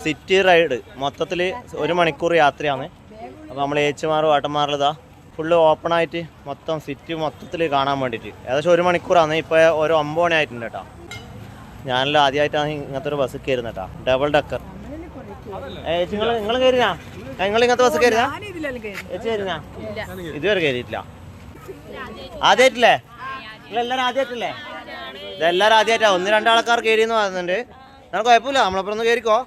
City ride മൊത്തത്തിൽ 1 മണിക്കൂർ യാത്രയാണ്. അപ്പോൾ നമ്മൾ ഏച്ചുമാറും ഏട്ടന്മാരിലിതാ ഫുള്ള് ഓപ്പൺ ആയിട്ട് മൊത്തം സിറ്റി മൊത്തത്തിൽ കാണാൻ വേണ്ടിയിട്ട് ഏകദേശം 1 മണിക്കൂറാണ്. ഇപ്പോൾ ഒരു 9 മണി ആയിട്ടുണ്ട് കേട്ടോ. ഞാനെല്ലാം ആദ്യമായിട്ടാണ് ഇങ്ങനത്തെ ഒരു ബസ് കയറുന്നത് കേട്ടോ, ഡബിൾ ഡക്കർ. ഏച്ചി നിങ്ങൾ കയറിനാ? നിങ്ങൾ ഇങ്ങനത്തെ ബസ് കയറിനാ? ഏച്ചി കയറിനാ? ഇതുവരെ കയറിയിട്ടില്ല. ആദ്യമായിട്ടില്ലേ? നിങ്ങളെല്ലാവരും ആദ്യമായിട്ടില്ലേ? ഇതെല്ലാവരും ആദ്യമായിട്ടാണ്. 1-2 ആൾക്കാർ കയറിയെന്ന് പറയുന്നുണ്ട്. നമുക്ക് കുഴപ്പമില്ല, നമ്മളപ്പുറം ഒന്ന് കയറിക്കോ.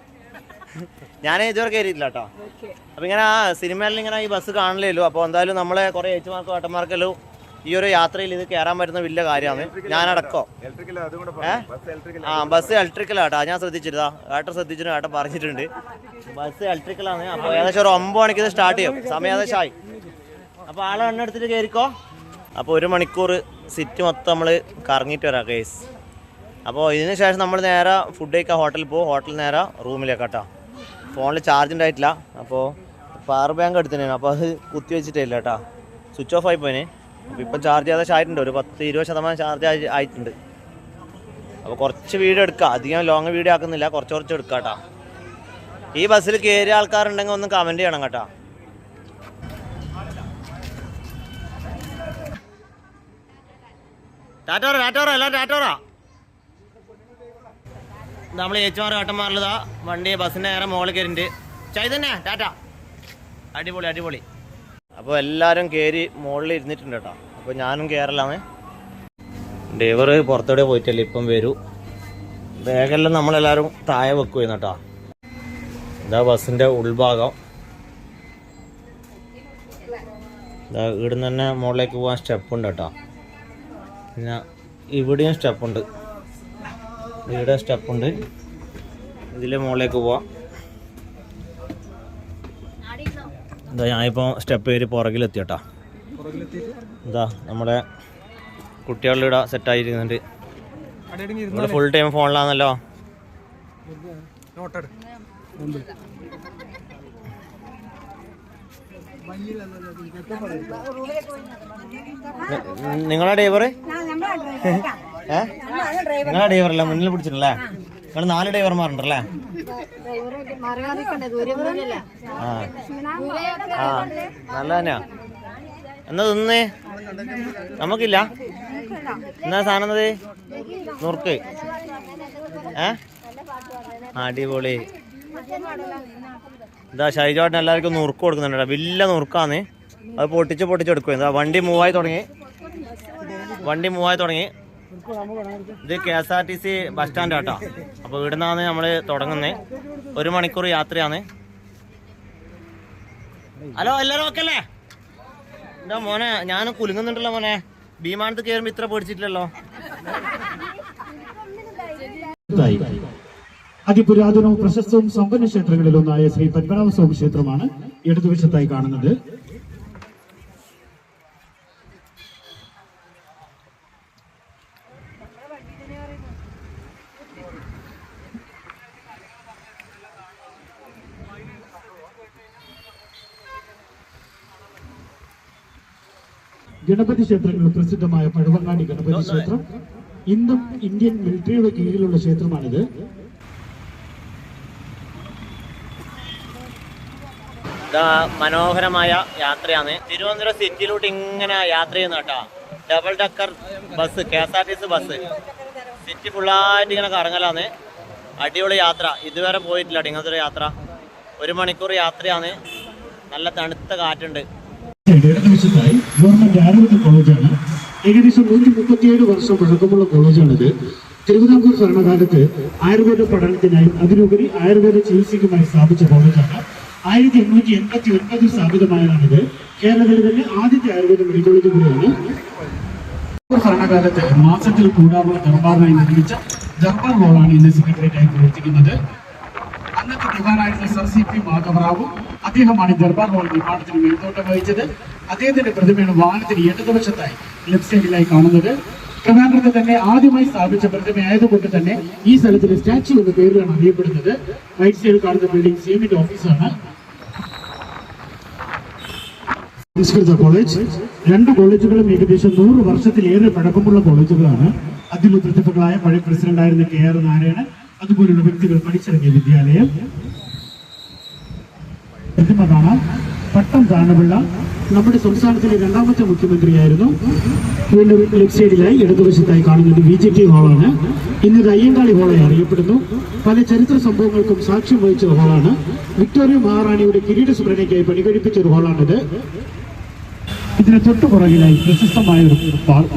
ഞാൻ ഇതുവരെ കയറിയിട്ടില്ല കേട്ടോ. അപ്പോൾ ഇങ്ങനെ സിനിമയിൽ ഇങ്ങനെ ഈ ബസ് കാണില്ലല്ലോ. അപ്പോൾ എന്തായാലും നമ്മളെ കുറേ ഏച്ചുമാർക്കും ഏട്ടന്മാർക്കെല്ലാം ഈ ഒരു യാത്രയിൽ ഇത് കയറാൻ പറ്റുന്ന വലിയ കാര്യമാണ്. ഞാനടക്കോ ബസ് ഇലക്ട്രിക്കലാട്ടോ. ഞാൻ ശ്രദ്ധിച്ചിരുതാ, ഏട്ടൻ ശ്രദ്ധിച്ചിട്ട് ഏട്ടൻ പറഞ്ഞിട്ടുണ്ട് ബസ് ഇലക്ട്രിക്കലാണ്. അപ്പോൾ ഏകദേശം ഒരു 9 മണിക്ക് ഇത് സ്റ്റാർട്ട് ചെയ്യും. സമയം ഏകദേശം ആയി. അപ്പോൾ ആളെ എണ്ണെടുത്തിട്ട് കയറിക്കോ. അപ്പോൾ 1 മണിക്കൂർ സിറ്റി മൊത്തം നമ്മൾ കറങ്ങിയിട്ട് വരാം കേസ്. അപ്പോൾ ഇതിന് ശേഷം നമ്മൾ നേരെ ഫുഡ് കഴിക്കാൻ ഹോട്ടലിൽ പോകും. ഹോട്ടലിൽ നേരെ റൂമിലേക്ക് കേട്ടോ. ഫോണിൽ ചാർജ് ഉണ്ടായിട്ടില്ല. അപ്പോൾ പവർ ബാങ്ക് എടുത്തിനു. അപ്പോൾ അത് കുത്തി വെച്ചിട്ടില്ല കേട്ടോ, സ്വിച്ച് ഓഫ് ആയി പോയിന്. അപ്പോൾ ഇപ്പം ചാർജ് ഏകദേശം ആയിട്ടുണ്ട്, ഒരു 10-20% ചാർജ് ആയിട്ടുണ്ട്. അപ്പോൾ കുറച്ച് വീഡിയോ എടുക്കാം, അധികം ലോങ് വീഡിയോ ആക്കുന്നില്ല, കുറച്ച് എടുക്കാം കേട്ടോ. ഈ ബസ്സിൽ കയറിയ ആൾക്കാരുണ്ടെങ്കിൽ ഒന്ന് കമൻറ്റ് ചെയ്യണം കേട്ടോ. ടാറ്റോറ എല്ലാവരും ടാറ്റോറ. നമ്മൾ ഏച്ചുമാർ ഏട്ടന്മാരിലതാ വണ്ടി ബസ്സിൻ്റെ നേരെ മുകളിൽ കയറിണ്ട്. ചൈതന്നെ ടാറ്റ. അടിപൊളി. അപ്പോൾ എല്ലാവരും കയറി മുകളിൽ ഇരുന്നിട്ടുണ്ട് കേട്ടോ. അപ്പോൾ ഞാനും കയറലാണ്. ഡ്രൈവർ പുറത്തോടെ പോയിട്ടല്ലേ ഇപ്പം വരൂ. ബാഗെല്ലാം നമ്മളെല്ലാവരും താഴെ വെക്കുമായിരുന്നു കേട്ടോ. ഇതാ ബസ്സിൻ്റെ ഉൾഭാഗം. ഇതാ ഇവിടുന്ന് തന്നെ മുകളിലേക്ക് പോകാൻ സ്റ്റെപ്പുണ്ട് കേട്ടോ. പിന്നെ ഇവിടെയും സ്റ്റെപ്പുണ്ട്, ഇവിടെ സ്റ്റെപ്പുണ്ട്. ഇതിലെ മുകളിലേക്ക് പോവാം. എന്താ ഞാനിപ്പോൾ സ്റ്റെപ്പ് കയറി പുറകിലെത്തി കേട്ടോ. എന്താ നമ്മുടെ കുട്ടികളുടെ ഇവിടെ സെറ്റായിരിക്കുന്നുണ്ട്. ഇവിടെ ഫുൾ ടൈം ഫോണിലാണല്ലോ. നിങ്ങളെ ഡ്രൈവർ? നിങ്ങളെ ഡ്രൈവറല്ല, മുന്നിൽ പിടിച്ചിട്ടല്ലേ? നിങ്ങൾ 4 ഡ്രൈവർമാരുണ്ടല്ലേ? ആ നല്ല തന്നെയാ. എന്നാ തിന്നേ? നമുക്കില്ല. എന്നാ സാധനം എന്നത്? നുറുക്ക്. അടിപൊളി. ഇതാ ഷൈജോട്ടൻ എല്ലാവർക്കും നുറുക്ക് കൊടുക്കുന്നുണ്ട്. വലിയ നുറുക്കാന്ന്. അത് പൊട്ടിച്ചെടുക്കും. എന്താ വണ്ടി മൂവായി തുടങ്ങി. ഇത് KSRTC ബസ് സ്റ്റാൻഡ് കേട്ടോ. അപ്പോൾ ഇവിടെ നിന്നാണ് നമ്മൾ തുടങ്ങുന്നത്. 1 മണിക്കൂർ യാത്രയാണ്. ഹലോ, എല്ലാവരും ഓക്കെ അല്ലേ? എന്താ മോനെ, ഞാൻ കുലുങ്ങുന്നുണ്ടല്ലോ മോനെ. വിമാനത്ത് കയറുമ്പോൾ ഇത്ര പേടിച്ചിട്ടില്ലല്ലോ. അതിപുരാതനവും പ്രശസ്തവും സമ്പന്ന ക്ഷേത്രങ്ങളിലൊന്നായ ശ്രീ പത്മനാഭസ്വാമി ക്ഷേത്രമാണ് ഇടതുവശത്തായി കാണുന്നത്. ഗണപതി ക്ഷേത്രങ്ങളിൽ പ്രസിദ്ധമായ പഴവങ്ങാടി ഗണപതി ക്ഷേത്രം ഇന്നും ഇന്ത്യൻ മിലിറ്ററിയുടെ കീഴിലുള്ള ക്ഷേത്രമാണിത്. മനോഹരമായ യാത്രയാണ്. തിരുവനന്തപുരം സിറ്റിയിലോട്ട് ഇങ്ങനെ യാത്ര ചെയ്യുന്ന കേട്ടോ. Double decker bus, KSRTC bus. City ഫുള്ളായിട്ട് ഇങ്ങനെ കറങ്ങലാണ്. അടിപൊളി യാത്ര. ഇതുവരെ പോയിട്ടില്ല ഇങ്ങനത്തെ ഒരു യാത്ര. 1 മണിക്കൂർ യാത്രയാണ്. നല്ല തണുത്ത കാറ്റുണ്ട്. ഇടതുവശത്തായി ഗവൺമെന്റ് ആയുർവേദ കോളേജാണ്. ഏകദേശം 137 വർഷം പഴക്കമുള്ള കോളേജാണിത്. തിരുവിതാംകൂർ ഭരണകാലത്ത് ആയുർവേദ പഠനത്തിനായും അതിനുപരി ആയുർവേദ ചികിത്സയ്ക്കുമായി സ്ഥാപിച്ച കോളേജാണ്. 1889 സ്ഥാപിതമായതാണിത്. കേരളത്തിലെ തന്നെ ആദ്യത്തെ ആയുർവേദ മെഡിക്കൽ കോളേജ് കൂടിയാണ്. ഭരണകാലത്ത് മാസത്തിൽ കൂടാവുന്ന ദർബാറിനായി നിർമ്മിച്ച ദർബാർ ഹോളാണ് ഇന്ന് സെക്രട്ടേറിയറ്റായി പ്രവർത്തിക്കുന്നത്. അന്നത്തെ ദിവാനായിരുന്ന സർ CP മാധവറാവു അദ്ദേഹമാണ് ദർബാർ ഹോൾ നിർമ്മാണത്തിന് മേൽനോട്ടം വഹിച്ചത്. അദ്ദേഹത്തിന്റെ പ്രതിമയാണ് വാഹനത്തിന് ഇടതുവശത്തായി ലെഫ്റ്റ് സൈഡിലായി കാണുന്നത്. ട്രിവാൻഡ്രത്തെ തന്നെ ആദ്യമായി സ്ഥാപിച്ച പ്രതിമയായതുകൊണ്ട് തന്നെ ഈ സ്ഥലത്തിന് സ്റ്റാച്യു എന്ന പേരിലാണ് അറിയപ്പെടുന്നത്. റൈറ്റ് സൈഡിൽ കാണുന്ന ബിൽഡിംഗ് CMന്റെ ഓഫീസാണ്. സംസ്കൃത കോളേജ്. 2 കോളേജുകളും ഏകദേശം 100 വർഷത്തിലേറെ പഴക്കമുള്ള കോളേജുകളാണ്. അതിൽ പ്രതിഭകളായ പഴയ പ്രസിഡന്റായിരുന്ന KR നാരായണൻ അതുപോലുള്ള വ്യക്തികൾ പഠിച്ചിറങ്ങിയ വിദ്യാലയം. പ്രതിമ കാണാം. പട്ടം താണപിള്ള നമ്മുടെ സംസ്ഥാനത്തിലെ രണ്ടാമത്തെ മുഖ്യമന്ത്രിയായിരുന്നു. വീണ്ടും ലെഫ്റ്റ് സൈഡിലായി ഇടതുവശത്തായി കാണുന്നത് VGT ഹാളാണ്. ഇന്നത് അയ്യങ്കാളി ഹാളായി അറിയപ്പെടുന്നു. പല ചരിത്ര സംഭവങ്ങൾക്കും സാക്ഷ്യം വഹിച്ച ഹാളാണ്. വിക്ടോറിയ മഹാറാണിയുടെ കിരീട സ്മരണയ്ക്കായി പണികഴിപ്പിച്ച ഒരു ഹാളാണിത്. ഇതിന് തൊട്ടു പുറകിലായി പ്രശസ്തമായ ഒരു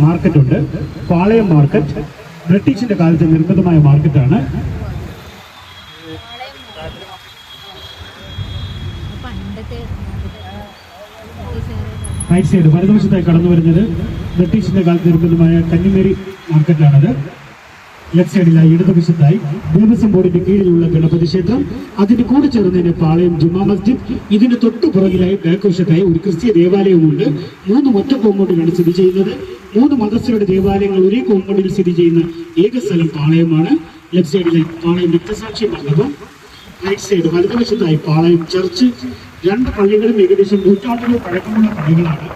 മാർക്കറ്റ് ഉണ്ട്, പാളയം മാർക്കറ്റ്. ബ്രിട്ടീഷിന്റെ കാലത്ത് നിർമ്മിതമായ മാർക്കറ്റാണ്. റൈറ്റ് സൈഡ് വലതുവശത്തായി കടന്നു വരുന്നത് ബ്രിട്ടീഷിന്റെ കാലത്ത് നിർമ്മിതമായ കന്നിമേരി മാർക്കറ്റാണത്. ലെഫ്റ്റ് സൈഡിലായി ഇടതുവശത്തായി ദേവസ്വം ബോർഡിന്റെ കീഴിലുള്ള ഗണപതി ക്ഷേത്രം, അതിന്റെ കൂടെ ചേർന്നതിന് പാളയം ജുമാ മസ്ജിദ്. ഇതിന് തൊട്ടു പുറകിലായി ബാക്ക് വശത്തായി ഒരു ക്രിസ്തീയ ദേവാലയവുമുണ്ട്. 3 ഒറ്റ കോമ്പൗണ്ടിലാണ് സ്ഥിതി ചെയ്യുന്നത്. 3 മതസ്ഥരുടെ ദേവാലയങ്ങൾ ഒരേ കോമ്പൗണ്ടിൽ സ്ഥിതി ചെയ്യുന്ന ഏക സ്ഥലം പാളയമാണ്. ലെഫ്റ്റ് സൈഡിലായി പാളയം രക്തസാക്ഷി മണ്ഡപം. റൈറ്റ് സൈഡ് വലതുവശത്തായി പാളയം ചർച്ച്. 2 പള്ളികളും ഏകദേശം നൂറ്റാണ്ടുകൾ പഴക്കമുള്ള പള്ളികളാണ്.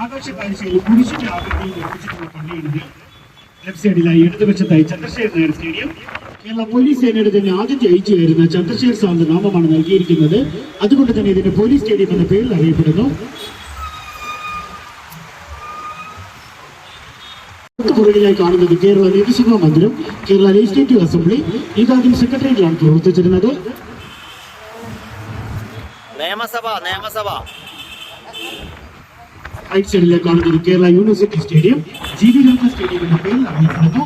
ആകാശ കാഴ്ചയിൽ കുരിശിന്റെ ആകൃതിയിൽ നിർമ്മിച്ചിട്ടുള്ള പള്ളിയുണ്ട്. ലെഫ്റ്റ് സൈഡിലായി ഇടതുവശത്തായി ചന്ദ്രശേഖർ നായർ സ്റ്റേഡിയം. കേരള പോലീസ് സേനയുടെ തന്നെ ആദ്യത്തെ IG ആയിരുന്ന ചന്ദ്രശേഖർ സാറിന്റെ നാമമാണ് നൽകിയിരിക്കുന്നത്. അതുകൊണ്ട് തന്നെ ഇതിന് പോലീസ് സ്റ്റേഡിയം എന്ന പേരിൽ അറിയപ്പെടുന്നു. പുറകിലായി കാണുന്നത് കേരള നിയമസഭാ മന്ദിരം, കേരള ലെജിസ്ലേറ്റീവ് അസംബ്ലി. ഇതാദ്യം സെക്രട്ടേറിയറ്റിലാണ് പ്രവർത്തിച്ചിരുന്നത്. നിയമസഭ റൈറ്റ് സൈഡിലേക്ക് കാണുന്നത് Kerala university stadium, GB local stadium എന്ന പേരിൽ അറിയപ്പെടുന്നു.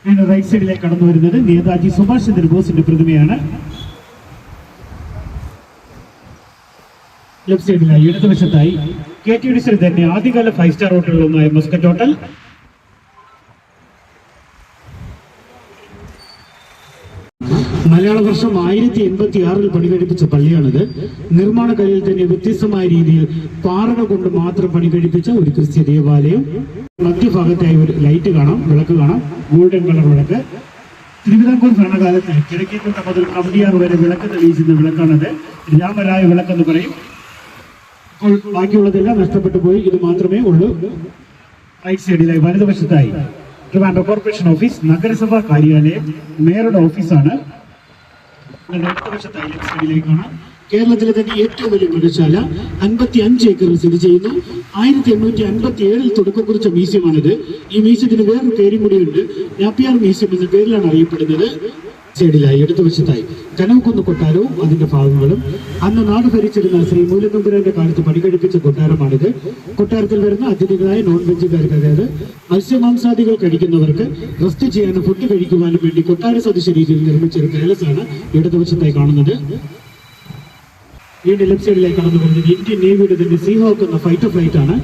പിന്നെ റൈറ്റ് സൈഡിലേക്ക് കടന്നു വരുന്നത് നേതാജി സുഭാഷ് ചന്ദ്രബോസിന്റെ പ്രതിമയാണ്. ലെഫ്റ്റ് സൈഡിലായി ഇടതുവശത്തായി KTDCയുടെ തന്നെ ആദ്യകാല 5 സ്റ്റാർ ഹോട്ടലുകളൊന്നായ മസ്കറ്റ് ഹോട്ടൽ. മലയാള വർഷം 1086 പണികഴിപ്പിച്ച പള്ളിയാണിത്. നിർമ്മാണ കലയിൽ തന്നെ വ്യത്യസ്തമായ രീതിയിൽ പാറകൾ കൊണ്ട് മാത്രം പണികഴിപ്പിച്ച ഒരു ക്രിസ്ത്യ ദേവാലയം. മധ്യഭാഗത്തായി ഒരു ലൈറ്റ് കാണാം, വിളക്ക് കാണാം, ഗോൾഡൻ കളർ വിളക്ക്. തിരുവിതാംകൂർ ഭരണകാലത്ത് കിഴക്കേക്കോട്ട മുതൽ കവടിയാർ വരെ വിളക്ക് തെളിയിച്ചിരുന്ന വിളക്കാണത്. രാമരായ വിളക്കെന്ന് പറയും. ഇപ്പോൾ ബാക്കിയുള്ളതെല്ലാം നഷ്ടപ്പെട്ടു പോയി, ഇത് മാത്രമേ ഉള്ളൂ. റൈറ്റ് സൈഡിലായി വലതുവശത്തായി ട്രിവാൻഡ്രം കോർപ്പറേഷൻ ഓഫീസ്, നഗരസഭാ കാര്യാലയം, മേയറുടെ ഓഫീസാണ്. ഇടതുവശത്തായി ലെഫ്റ്റ് സൈഡിലേക്കാണ് കേരളത്തിലെ തന്നെ ഏറ്റവും വലിയ മൃഗശാല 55 ഏക്കറിൽ സ്ഥിതി ചെയ്യുന്നു. 1857 തുടക്കം കുറിച്ച മ്യൂസിയമാണിത്. ഈ മ്യൂസിയത്തിന് വേറൊരു പേരും കൂടിയുണ്ട്, നാപ്പിയാർ മ്യൂസിയം എന്ന പേരിലാണ് അറിയപ്പെടുന്നത്. സൈഡിലായി ഇടതുവശത്തായി കനവക്കുന്ന് കൊട്ടാരവും അതിന്റെ ഭാഗങ്ങളും. അന്ന് നാട് ഭരിച്ചിരുന്ന ശ്രീ മൂലനമ്പുരാന്റെ കാലത്ത് പണികഴിപ്പിച്ച കൊട്ടാരമാണിത്. കൊട്ടാരത്തിൽ വരുന്ന അതിഥികളായ നോൺ വെജുകാർക്ക്, അതായത് മത്സ്യമാംസാദികൾ കഴിക്കുന്നവർക്ക് റെസ്റ്റ് ചെയ്യാനും ഫുഡ് കഴിക്കുവാനും വേണ്ടി കൊട്ടാര സദൃശ രീതിയിൽ നിർമ്മിച്ചൊരു പാലസാണ് ഇടതുവശത്തായി കാണുന്നത്. വീണ്ടും ലെഫ്റ്റ് സൈഡിലേക്ക് കടന്നു വരുന്നത് ഇന്ത്യൻ നേവിയുടെ തന്നെ സീഹോക്ക് എന്ന ഫൈറ്റർ ഫ്ലൈറ്റ് ആണ്.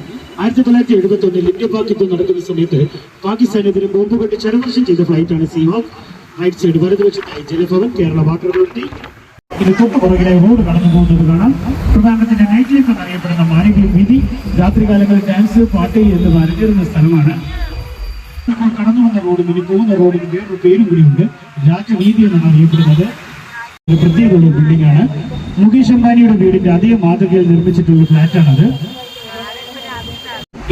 1971 ഇന്ത്യ പാക് യുദ്ധം നടക്കുന്ന സമയത്ത് പാകിസ്ഥാനെതിരെ ബോംബ് കൊണ്ട് ചരമർശം ചെയ്ത ഫ്ലൈറ്റാണ് സീഹോക്ക്. റൈറ്റ് സൈഡ് വലതുവശത്തായി ജലഭവൻ, കേരള വാട്ടർ അതോറിറ്റി. ഇത് തൊട്ട് പുറകിലായി റോഡ് കടന്നു പോകുന്നത് കാണാം. ട്രിവാൻഡ്രത്തിന്റെ നൈറ്റ് ലൈഫ് എന്നറിയപ്പെടുന്ന മാനവീയ വീതി, രാത്രികാലങ്ങളിൽ ഡാൻസ്, പാട്ട് എന്നിവ അരങ്ങേറുന്ന സ്ഥലമാണ്. ഇപ്പോൾ കടന്നു വന്ന റോഡിന്, ഇനി പോകുന്ന റോഡിന് വേറൊരു പേരും കൂടിയുണ്ട്, രാജവീതി എന്നാണ് അറിയപ്പെടുന്നത്. ഒരു പ്രത്യേകമുള്ള ബിൽഡിംഗ് ആണ്. മുകേഷ് അംബാനിയുടെ വീടിന്റെ അതേ മാതൃകയിൽ നിർമ്മിച്ചിട്ടുള്ള ഫ്ലാറ്റാണത്.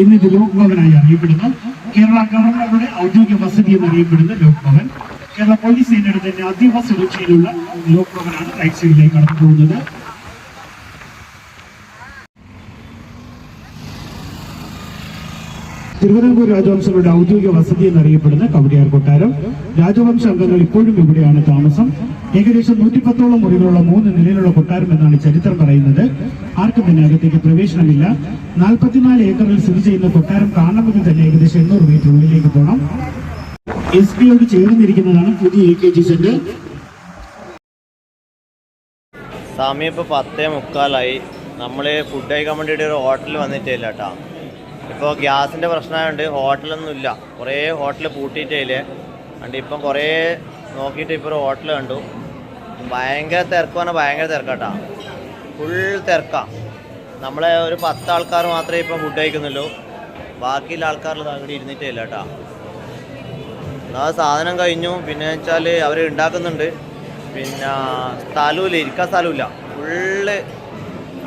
ഇന്നിത് ലോക് ഭവനായി അറിയപ്പെടുന്നു. കേരള ഗവർണറുടെ ഔദ്യോഗിക വസതി എന്നറിയപ്പെടുന്ന ലോക് ഭവൻ. കേരള പോലീസ് സേനയുടെ തന്നെ അതീവ സുരക്ഷയിലുള്ള ലോക് ഭവനാണ് റൈറ്റ് സൈഡിലേക്ക് കടന്നു പോകുന്നത്. തിരുവിതാംകൂർ രാജവംശങ്ങളുടെ ഔദ്യോഗിക വസതി എന്നറിയപ്പെടുന്ന കവടിയാർ കൊട്ടാരം. രാജവംശ അംഗങ്ങൾ ഇപ്പോഴും ഇവിടെയാണ് താമസം. ഏകദേശം 110ഓളം മുറികളുള്ള 3 നിലയിലുള്ള കൊട്ടാരം എന്നാണ് ചരിത്രം പറയുന്നത്. ആർക്കും തന്നെ അകത്തേക്ക് പ്രവേശനമില്ല. 44 ഏക്കറിൽ സ്ഥിതി ചെയ്യുന്ന കൊട്ടാരം കാണണമെങ്കിൽ തന്നെ ഏകദേശം 800 മീറ്റർ ഉള്ളിലേക്ക് പോകണം. SBയോട് ചേർന്നിരിക്കുന്നതാണ് പുതിയ AKG സെന്റർ. സമയം ഇപ്പോൾ 10:45. നമ്മൾ ഫുഡ് കഴിക്കാൻ വേണ്ടിയിട്ട് ഒരു ഹോട്ടലിൽ വന്നിട്ടില്ല കേട്ടോ. ഇപ്പോൾ ഗ്യാസിൻ്റെ പ്രശ്നമായതുകൊണ്ട് ഹോട്ടലൊന്നും ഇല്ല. കുറേ ഹോട്ടൽ പൂട്ടിയിട്ടില്ലേ. അതുകൊണ്ട് ഇപ്പം കുറേ നോക്കിയിട്ട് ഇപ്പോൾ ഒരു ഹോട്ടൽ കണ്ടു. ഭയങ്കര തിരക്കാണ്, ഭയങ്കര തിരക്കാട്ടാ, ഫുൾ തിരക്കാണ്. നമ്മളെ ഒരു 10 ആൾക്കാർ മാത്രമേ ഇപ്പം ഫുഡ് കഴിക്കുന്നുള്ളൂ. ബാക്കിയുള്ള ആൾക്കാരിൽ അങ്ങോട്ട് ഇരുന്നിട്ടേ ഇല്ല കേട്ടോ. എന്നാൽ സാധനം കഴിഞ്ഞു. പിന്നെ വെച്ചാൽ അവർ ഉണ്ടാക്കുന്നുണ്ട്, പിന്നെ സ്ഥലമില്ല, ഇരിക്കാൻ സ്ഥലമില്ല. ഫുള്ള്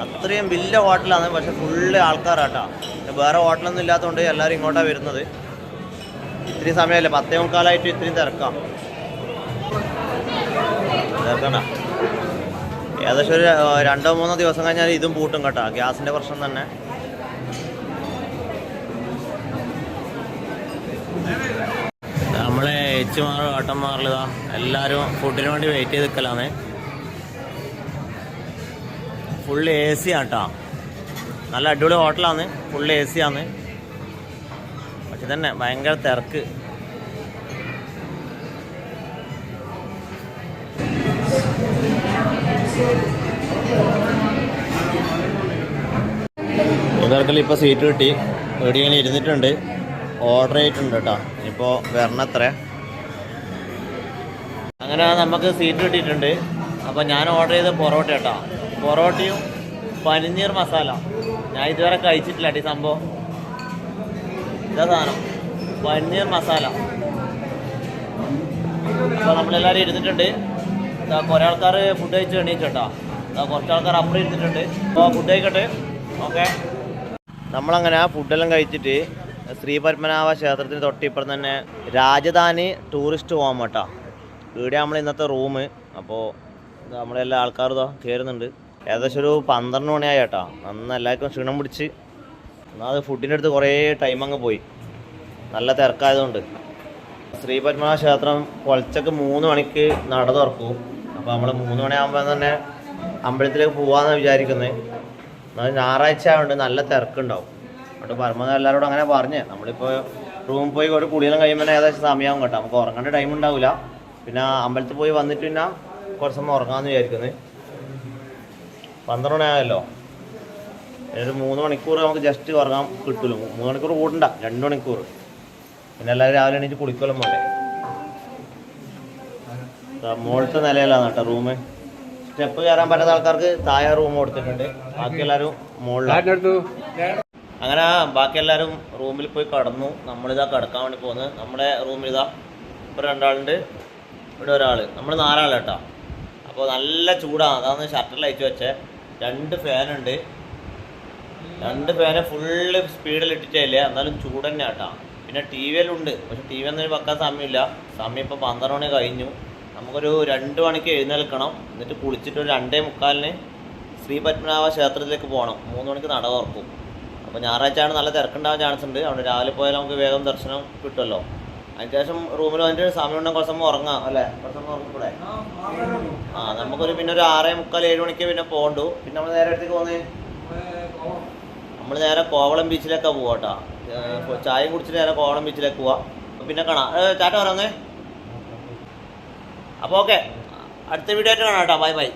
അത്രയും വലിയ ഹോട്ടലാണ്, പക്ഷെ ഫുള്ള് ആൾക്കാരാട്ടാ. വേറെ ഹോട്ടലൊന്നും ഇല്ലാത്തതുകൊണ്ട് എല്ലാവരും ഇങ്ങോട്ടാണ് വരുന്നത്. ഇത്രയും സമയമല്ലേ, 10:45 ഇത്രയും തിരക്കാം. ഏകദേശം ഒരു 2-3 ദിവസം കഴിഞ്ഞാൽ ഇതും പൂട്ടും കേട്ടോ, ഗ്യാസിൻ്റെ പ്രശ്നം തന്നെ. നമ്മളെ ഏച്ചുമാറും ഏട്ടന്മാരിലിതാ എല്ലാവരും ഫുഡിന് വേണ്ടി വെയിറ്റ് ചെയ്ത് നിൽക്കലാണ്. ഫുള്ള് എ സി ആട്ടോ, നല്ല അടിപൊളി ഹോട്ടലാണ്, ഫുള്ള് എ സി ആണ്. പക്ഷെ തന്നെ ഭയങ്കര തിരക്ക്. ഇവർക്കെല്ലാം ഇപ്പോൾ സീറ്റ് കിട്ടി, എവിടെയെങ്കിലും ഇരുന്നിട്ടുണ്ട്, ഓർഡർ ചെയ്തിട്ടുണ്ട് കേട്ടോ. ഇനിയിപ്പോൾ വരണത്ര. അങ്ങനെ നമുക്ക് സീറ്റ് കിട്ടിയിട്ടുണ്ട്. അപ്പോൾ ഞാൻ ഓർഡർ ചെയ്ത പൊറോട്ട കേട്ടോ, പൊറോട്ടയും പനിനീർ മസാല. ഞാൻ ഇതുവരെ കഴിച്ചിട്ടില്ല ഈ സംഭവം. ഇതാ സാധനം, പനീർ മസാല. അപ്പോൾ നമ്മളെല്ലാവരും ഇരുന്നിട്ടുണ്ട്. കുറേ ആൾക്കാർ ഫുഡ് കഴിച്ച് എണീച്ചോട്ടോ, കുറച്ച് ആൾക്കാർ അപ്പുറം ഇരുന്നിട്ടുണ്ട്. അപ്പോൾ ഫുഡ് കഴിക്കട്ടെ. ഓക്കെ, നമ്മളങ്ങനെ ആ ഫുഡെല്ലാം കഴിച്ചിട്ട് ശ്രീ പത്മനാഭ ക്ഷേത്രത്തിന് തൊട്ടിപ്പുറം തന്നെ രാജധാനി ടൂറിസ്റ്റ് ഹോം കേട്ടോ, ഇവിടെ നമ്മൾ ഇന്നത്തെ റൂം. അപ്പോൾ നമ്മളെല്ലാ ആൾക്കാരും ഇതാ കയറുന്നുണ്ട്. ഏകദേശം ഒരു 12 മണിയായി കേട്ടോ. അന്ന് എല്ലാവർക്കും ക്ഷീണം പിടിച്ച് അത് ഫുഡിൻ്റെ അടുത്ത് കുറേ ടൈം അങ്ങ് പോയി, നല്ല തിരക്കായതുകൊണ്ട്. ശ്രീ പത്മനാഭ ക്ഷേത്രം പുലച്ചക്ക് 3 മണിക്ക് നട തുറക്കും. അപ്പോൾ നമ്മൾ 3 മണിയാകുമ്പോൾ തന്നെ അമ്പലത്തിലേക്ക് പോകാമെന്നാണ് വിചാരിക്കുന്നത്. എന്നാൽ ഞായറാഴ്ച ആയതുകൊണ്ട് നല്ല തിരക്കുണ്ടാവും. എന്നിട്ട് പരമാവധി എല്ലാവരോടും അങ്ങനെ പറഞ്ഞ് നമ്മളിപ്പോൾ റൂമിൽ പോയി ഒരു കുടിയെല്ലാം കഴിയുമ്പോൾ ഏകദേശം സമയമാകും കേട്ടോ. നമുക്ക് ഉറങ്ങേണ്ട ടൈം ഉണ്ടാവില്ല. പിന്നെ അമ്പലത്തിൽ പോയി വന്നിട്ട് പിന്നെ കുറച്ച് സമയം ഉറങ്ങാമെന്ന് വിചാരിക്കുന്നത്. 12 മണിയായല്ലോ, ഒരു 3 മണിക്കൂർ നമുക്ക് ജസ്റ്റ് ഉറങ്ങാൻ കിട്ടുമല്ലോ. 3 മണിക്കൂർ കൂട്ടണ്ട, 2 മണിക്കൂർ. പിന്നെ എല്ലാവരും രാവിലെ എണീറ്റ് കുളിക്കലും പോലെ. മുകളിലത്തെ നിലയിലാണ് കേട്ടോ റൂം. സ്റ്റെപ്പ് കയറാൻ പറ്റാത്ത ആൾക്കാർക്ക് താഴെ റൂം കൊടുത്തിട്ടുണ്ട്, ബാക്കി എല്ലാവരും മുകളിലാണ്. അങ്ങനെ ബാക്കി എല്ലാവരും റൂമിൽ പോയി കടന്നു. നമ്മളിതാ കിടക്കാൻ വേണ്ടി പോകുന്നത്. നമ്മുടെ റൂമിൽ ഇതാ ഇപ്പോൾ 2 ആളുണ്ട്, ഇവിടെ ഒരാൾ, നമ്മൾ 4 ആൾ കേട്ടോ. അപ്പോൾ നല്ല ചൂടാണ്, അതാണ് ഷട്ടറിൽ അയച്ചു വെച്ചേ. 2 ഫാനുണ്ട്, 2 ഫാന് ഫുള്ള് സ്പീഡിൽ ഇട്ടിട്ടില്ല, എന്നാലും ചൂട് തന്നെ കേട്ടോ. പിന്നെ ടി വി എല്ലാം ഉണ്ട്, പക്ഷെ ടി വി ഒന്നും വെക്കാൻ സമയമില്ല. സമയം ഇപ്പോൾ 12 മണി കഴിഞ്ഞു. നമുക്കൊരു 2 മണിക്ക് എഴുന്നേൽക്കണം. എന്നിട്ട് കുളിച്ചിട്ട് ഒരു 2:45 ശ്രീ പത്മനാഭ ക്ഷേത്രത്തിലേക്ക് പോകണം. 3 മണിക്ക് നട തുറക്കും. അപ്പോൾ ഞായറാഴ്ചയാണ് നല്ല തിരക്കുണ്ടാകാൻ ചാൻസ് ഉണ്ട്. അതുകൊണ്ട് രാവിലെ പോയാൽ നമുക്ക് വേഗം ദർശനം കിട്ടുമല്ലോ. അതിനുശേഷം റൂമിൽ വന്നിട്ട് സമയം ഉണ്ടെങ്കിൽ കുറച്ച് സമയം ഉറങ്ങാം അല്ലേ, കുറച്ച് സമയം ഉറങ്ങിക്കൂടെ? നമുക്കൊരു പിന്നെ ഒരു 6:45-7 മണിക്ക് പിന്നെ പോകണ്ടു. പിന്നെ നമ്മൾ നേരെ അടുത്തേക്ക് പോകുന്നത്, നമ്മൾ നേരെ കോവളം ബീച്ചിലേക്കാണ് പോവാം കേട്ടോ. ചായയും കുടിച്ചിട്ട് നേരെ കോവളം ബീച്ചിലേക്ക് പോവാം. പിന്നെ കാണാം. ചാറ്റ പറയുന്നേ. അപ്പോൾ ഓക്കെ, അടുത്ത വീഡിയോ ആയിട്ട് കാണാം കേട്ടോ. Bye bye.